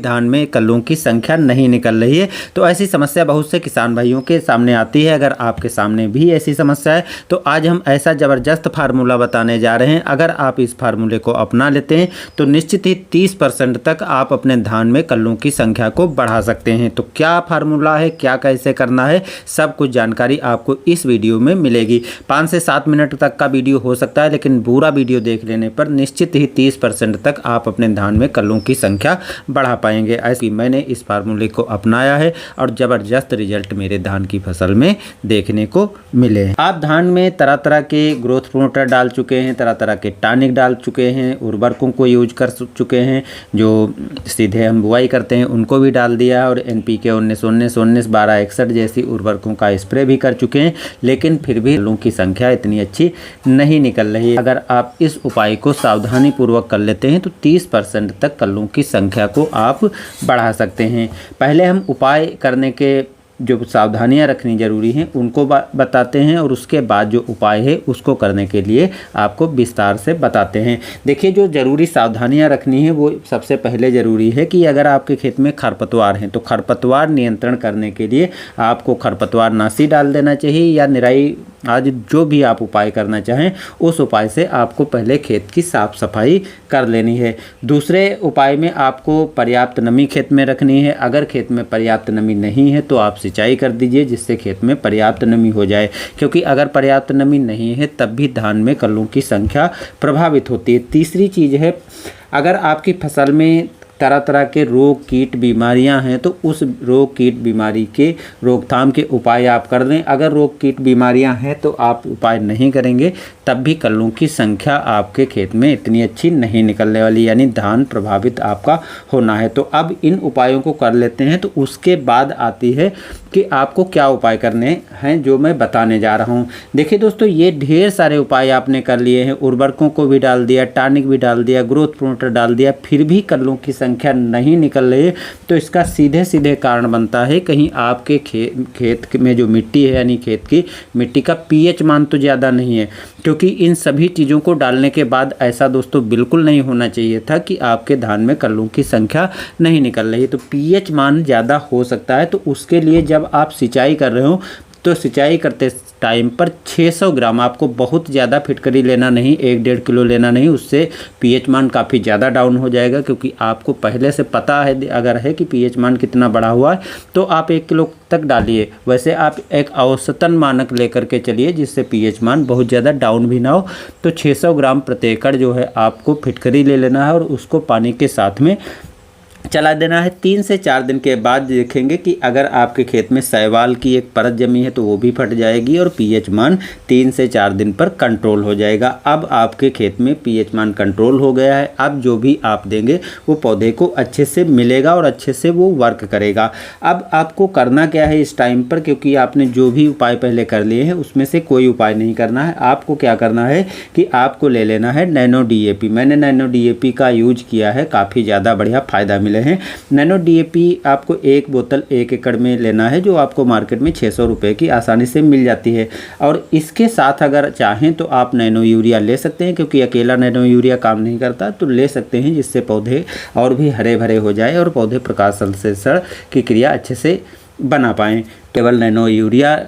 धान में कल्लों की संख्या नहीं निकल रही है। तो ऐसी समस्या बहुत से किसान भाइयों के सामने आती है। अगर आपके सामने भी ऐसी समस्या है तो आज हम ऐसा ज़बरदस्त फार्मूला बताने जा रहे हैं। अगर आप इस फार्मूले को अपना लेते हैं तो निश्चित ही 30% तक आप अपने धान में कल्लों की संख्या को बढ़ा सकते हैं। तो क्या फार्मूला है, क्या कैसे करना है, सब कुछ जानकारी आपको इस वीडियो में मिलेगी। 5 से 7 मिनट तक का वीडियो हो सकता है, लेकिन पूरा वीडियो देख लेने पर निश्चित ही 30% तक आप अपने धान में कल्लों की संख्या बढ़ा पाएंगे। ऐसे मैंने इस फार्मूले को अपनाया है और ज़बरदस्त रिजल्ट मेरे धान की फसल में देखने को मिले हैं। आप धान में तरह तरह के ग्रोथ प्रमोटर डाल चुके हैं, तरह तरह के टॉनिक डाल चुके हैं, उर्वरकों को यूज कर चुके हैं, जो सीधे हम बुआई करते हैं उनको भी डाल दिया, और NPK 19-19, 19-12-61 जैसी उर्वरकों का स्प्रे भी कर चुके हैं, लेकिन फिर भी कल्लों की संख्या इतनी अच्छी नहीं निकल रही है। अगर आप इस उपाय को सावधानी पूर्वक कर लेते हैं तो 30% तक कल्लों की संख्या को आप बढ़ा सकते हैं। पहले हम उपाय करने के जो सावधानियां रखनी ज़रूरी हैं उनको बताते हैं, और उसके बाद जो उपाय है उसको करने के लिए आपको विस्तार से बताते हैं। देखिए, जो ज़रूरी सावधानियां रखनी है वो सबसे पहले ज़रूरी है कि अगर आपके खेत में खरपतवार हैं तो खरपतवार नियंत्रण करने के लिए आपको खरपतवार नाशी डाल देना चाहिए, या निराई आज जो भी आप उपाय करना चाहें उस उपाय से आपको पहले खेत की साफ़ सफाई कर लेनी है। दूसरे उपाय में आपको पर्याप्त नमी खेत में रखनी है। अगर खेत में पर्याप्त नमी नहीं है तो आप सिंचाई कर दीजिए जिससे खेत में पर्याप्त नमी हो जाए, क्योंकि अगर पर्याप्त नमी नहीं है तब भी धान में कल्लों की संख्या प्रभावित होती है। तीसरी चीज़ है, अगर आपकी फसल में तरह तरह के रोग कीट बीमारियां हैं तो उस रोग कीट बीमारी के रोकथाम के उपाय आप कर लें। अगर रोग कीट बीमारियां हैं तो आप उपाय नहीं करेंगे तब भी कल्लों की संख्या आपके खेत में इतनी अच्छी नहीं निकलने वाली, यानी धान प्रभावित आपका होना है। तो अब इन उपायों को कर लेते हैं। तो उसके बाद आती है कि आपको क्या उपाय करने हैं जो मैं बताने जा रहा हूँ। देखिए दोस्तों, ये ढेर सारे उपाय आपने कर लिए हैं, उर्वरकों को भी डाल दिया, टॉनिक भी डाल दिया, ग्रोथ प्रमोटर डाल दिया, फिर भी कल्लों की संख्या नहीं निकल रही है। तो इसका सीधे सीधे कारण बनता है कहीं आपके खेत में जो मिट्टी है, यानी खेत की मिट्टी का pH मान तो ज़्यादा नहीं है, क्योंकि इन सभी चीज़ों को डालने के बाद ऐसा दोस्तों बिल्कुल नहीं होना चाहिए था कि आपके धान में कल्लों की संख्या नहीं निकल रही है। तो pH मान ज़्यादा हो सकता है। तो उसके लिए जब आप सिंचाई कर रहे हो तो सिंचाई करते टाइम पर 600 ग्राम, आपको बहुत ज़्यादा फिटकरी लेना नहीं, 1-1.5 किलो लेना नहीं, उससे pH मान काफ़ी ज़्यादा डाउन हो जाएगा। क्योंकि आपको पहले से पता है अगर है कि pH मान कितना बढ़ा हुआ है तो आप 1 किलो तक डालिए। वैसे आप एक औसतन मानक लेकर के चलिए जिससे pH मान बहुत ज़्यादा डाउन भी ना हो। तो 600 ग्राम प्रति एकड़ जो है आपको फिटकरी ले लेना है और उसको पानी के साथ में चला देना है। 3 से 4 दिन के बाद देखेंगे कि अगर आपके खेत में शैवाल की एक परत जमी है तो वो भी फट जाएगी और pH मान 3 से 4 दिन पर कंट्रोल हो जाएगा। अब आपके खेत में pH मान कंट्रोल हो गया है। अब जो भी आप देंगे वो पौधे को अच्छे से मिलेगा और अच्छे से वो वर्क करेगा। अब आपको करना क्या है इस टाइम पर, क्योंकि आपने जो भी उपाय पहले कर लिए हैं उसमें से कोई उपाय नहीं करना है। आपको क्या करना है कि आपको ले लेना है नैनो DAP। मैंने नैनो DAP का यूज किया है, काफ़ी ज़्यादा बढ़िया फ़ायदा मिले हैं। नैनो DAP आपको 1 बोतल 1 एकड़ में लेना है, जो आपको मार्केट में 600 रुपये की आसानी से मिल जाती है। और इसके साथ अगर चाहें तो आप नैनो यूरिया ले सकते हैं, क्योंकि अकेला नैनो यूरिया काम नहीं करता, तो ले सकते हैं, जिससे पौधे और भी हरे भरे हो जाए और पौधे प्रकाश संश्लेषण की क्रिया अच्छे से बना पाएँ। केवल नैनो यूरिया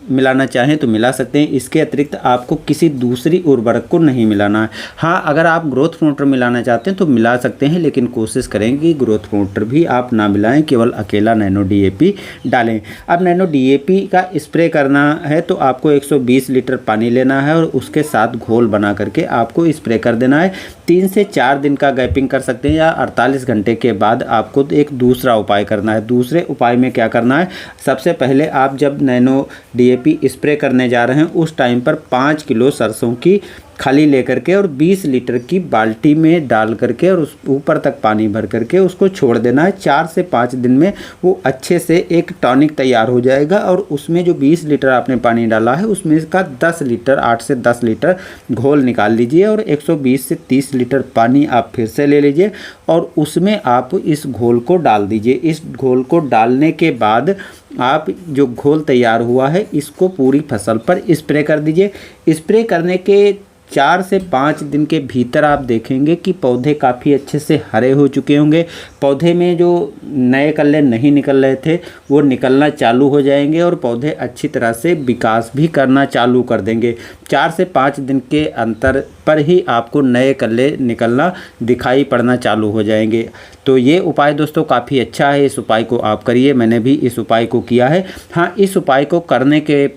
मिलाना चाहें तो मिला सकते हैं। इसके अतिरिक्त आपको किसी दूसरी उर्वरक को नहीं मिलाना है। हाँ, अगर आप ग्रोथ प्रमोटर मिलाना चाहते हैं तो मिला सकते हैं, लेकिन कोशिश करें कि ग्रोथ प्रमोटर भी आप ना मिलाएं, केवल अकेला नैनो DAP डालें। अब नैनो DAP का स्प्रे करना है तो आपको 120 लीटर पानी लेना है और उसके साथ घोल बना करके आपको स्प्रे कर देना है। 3 से 4 दिन का गैपिंग कर सकते हैं, या 48 घंटे के बाद आपको एक दूसरा उपाय करना है। दूसरे उपाय में क्या करना है, सबसे पहले आप जब नैनो DAP स्प्रे करने जा रहे हैं उस टाइम पर 5 किलो सरसों की खाली लेकर के और 20 लीटर की बाल्टी में डाल करके और उस ऊपर तक पानी भर करके उसको छोड़ देना है। 4 से 5 दिन में वो अच्छे से एक टॉनिक तैयार हो जाएगा और उसमें जो 20 लीटर आपने पानी डाला है उसमें का 10 लीटर 8 से 10 लीटर घोल निकाल लीजिए और 120 से 30 लीटर पानी आप फिर से ले लीजिए और उसमें आप इस घोल को डाल दीजिए। इस घोल को डालने के बाद आप जो घोल तैयार हुआ है इसको पूरी फसल पर स्प्रे कर दीजिए। स्प्रे करने के 4 से 5 दिन के भीतर आप देखेंगे कि पौधे काफ़ी अच्छे से हरे हो चुके होंगे। पौधे में जो नए कल्ले नहीं निकल रहे थे वो निकलना चालू हो जाएंगे और पौधे अच्छी तरह से विकास भी करना चालू कर देंगे। 4 से 5 दिन के अंतर पर ही आपको नए कल्ले निकलना दिखाई पड़ना चालू हो जाएंगे। तो ये उपाय दोस्तों काफ़ी अच्छा है, इस उपाय को आप करिए। मैंने भी इस उपाय को किया है। हाँ, इस उपाय को करने के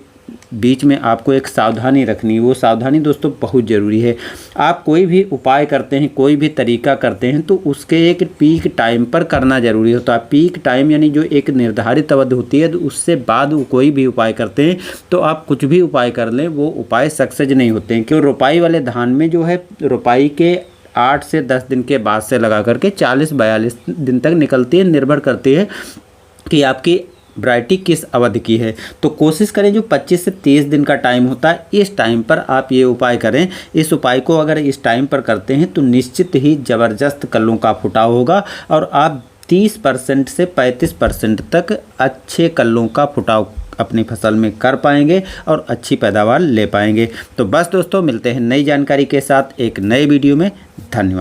बीच में आपको एक सावधानी रखनी है। वो सावधानी दोस्तों बहुत ज़रूरी है। आप कोई भी उपाय करते हैं, कोई भी तरीका करते हैं तो उसके एक पीक टाइम पर करना ज़रूरी होता है। पीक टाइम यानी जो एक निर्धारित अवधि होती है, तो उससे बाद कोई भी उपाय करते हैं तो आप कुछ भी उपाय कर लें, वो उपाय सक्सेस नहीं होते हैं। क्यों? रोपाई वाले धान में जो है रोपाई के 8 से 10 दिन के बाद से लगा करके 40-42 दिन तक निकलती है। निर्भर करती है कि आपकी वैरायटी किस अवधि की है। तो कोशिश करें जो 25 से 30 दिन का टाइम होता है, इस टाइम पर आप ये उपाय करें। इस उपाय को अगर इस टाइम पर करते हैं तो निश्चित ही ज़बरदस्त कल्लों का फुटाव होगा और आप 30% से 35% तक अच्छे कल्लों का फुटाव अपनी फसल में कर पाएंगे और अच्छी पैदावार ले पाएंगे। तो बस दोस्तों, मिलते हैं नई जानकारी के साथ एक नए वीडियो में। धन्यवाद।